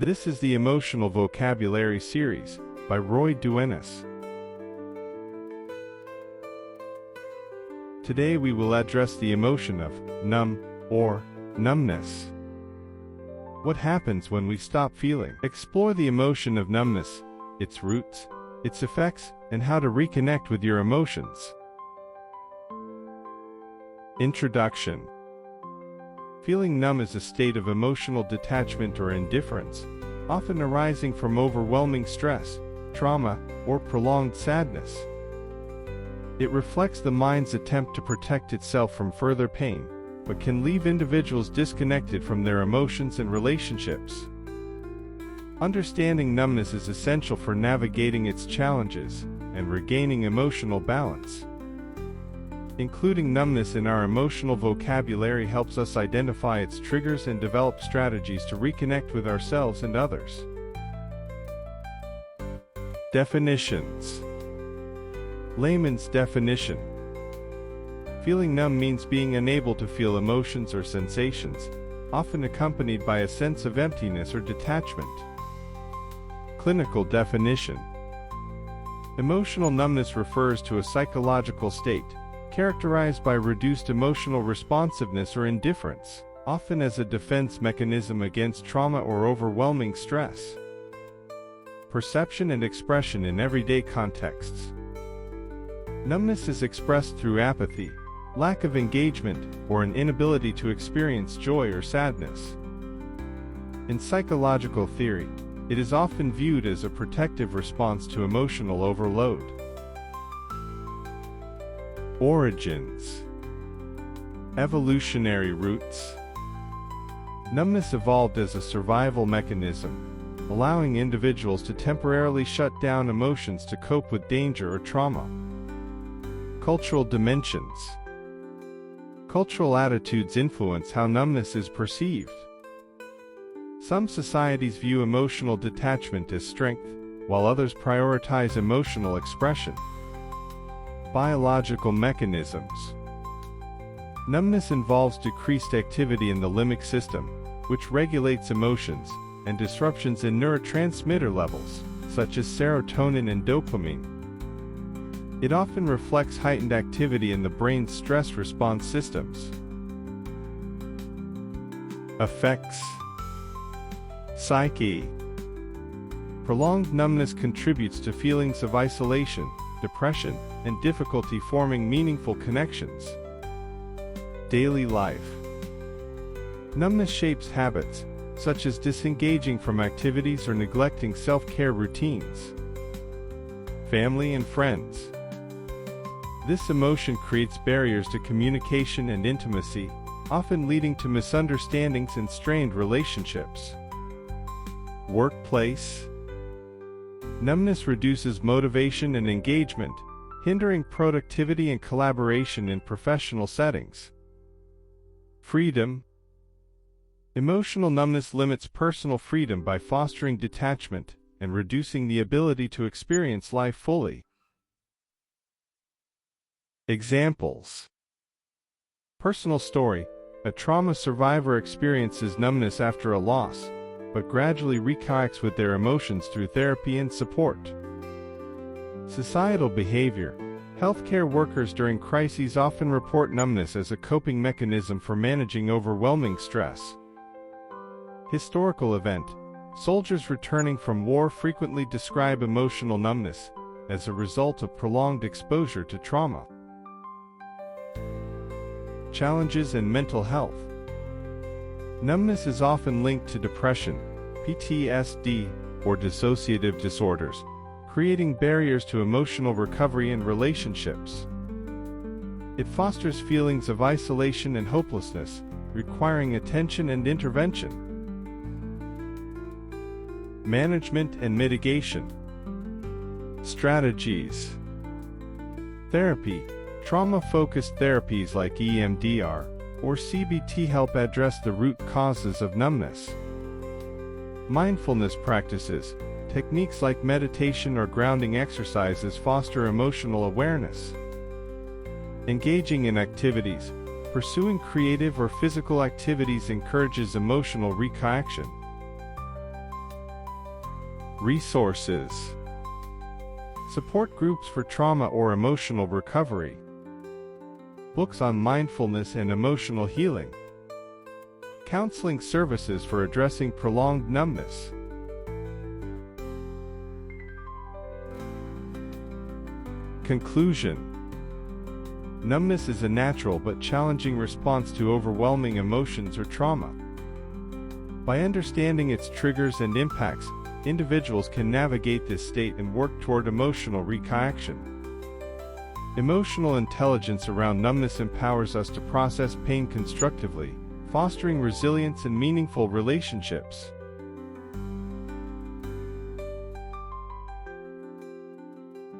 This is the Emotional Vocabulary Series by Duenas. Today we will address the emotion of numb or numbness. What happens when we stop feeling? Explore the emotion of numbness, its roots, its effects, and how to reconnect with your emotions. Introduction. Feeling numb is a state of emotional detachment or indifference, often arising from overwhelming stress, trauma, or prolonged sadness. It reflects the mind's attempt to protect itself from further pain, but can leave individuals disconnected from their emotions and relationships. Understanding numbness is essential for navigating its challenges and regaining emotional balance. Including numbness in our emotional vocabulary helps us identify its triggers and develop strategies to reconnect with ourselves and others. Definitions. Layman's definition. Feeling numb means being unable to feel emotions or sensations, often accompanied by a sense of emptiness or detachment. Clinical definition. Emotional numbness refers to a psychological state characterized by reduced emotional responsiveness or indifference, often as a defense mechanism against trauma or overwhelming stress. Perception and expression in everyday contexts. Numbness is expressed through apathy, lack of engagement, or an inability to experience joy or sadness. In psychological theory, it is often viewed as a protective response to emotional overload. Origins. Evolutionary roots. Numbness evolved as a survival mechanism, allowing individuals to temporarily shut down emotions to cope with danger or trauma. Cultural dimensions. Cultural attitudes influence how numbness is perceived. Some societies view emotional detachment as strength, while others prioritize emotional expression. Biological mechanisms. Numbness involves decreased activity in the limbic system, which regulates emotions, and disruptions in neurotransmitter levels, such as serotonin and dopamine. It often reflects heightened activity in the brain's stress response systems. Effects. Psyche. Prolonged numbness contributes to feelings of isolation, depression, and difficulty forming meaningful connections. Daily life. Numbness shapes habits, such as disengaging from activities or neglecting self-care routines. Family and friends. This emotion creates barriers to communication and intimacy, often leading to misunderstandings and strained relationships. Workplace. Numbness reduces motivation and engagement, hindering productivity and collaboration in professional settings. Freedom. Emotional numbness limits personal freedom by fostering detachment and reducing the ability to experience life fully. Examples. Personal story. A trauma survivor experiences numbness after a loss, but gradually reconnects with their emotions through therapy and support. Societal behavior. Healthcare workers during crises often report numbness as a coping mechanism for managing overwhelming stress. Historical event. Soldiers returning from war frequently describe emotional numbness as a result of prolonged exposure to trauma. Challenges in mental health. Numbness is often linked to depression, PTSD, or dissociative disorders, creating barriers to emotional recovery and relationships. It fosters feelings of isolation and hopelessness, requiring attention and intervention. Management and mitigation. Strategies. Therapy. Trauma-focused therapies like EMDR or CBT help address the root causes of numbness. Mindfulness practices. Techniques like meditation or grounding exercises foster emotional awareness. Engaging in activities. Pursuing creative or physical activities encourages emotional reconnection. Resources. Support groups for trauma or emotional recovery. Books on mindfulness and emotional healing. Counseling services for addressing prolonged numbness. Conclusion. Numbness is a natural but challenging response to overwhelming emotions or trauma. By understanding its triggers and impacts, individuals can navigate this state and work toward emotional reconnection. Emotional intelligence around numbness empowers us to process pain constructively, fostering resilience and meaningful relationships.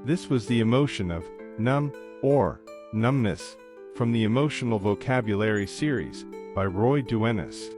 This was the emotion of numb, or numbness, from the Emotional Vocabulary series, by Duenas.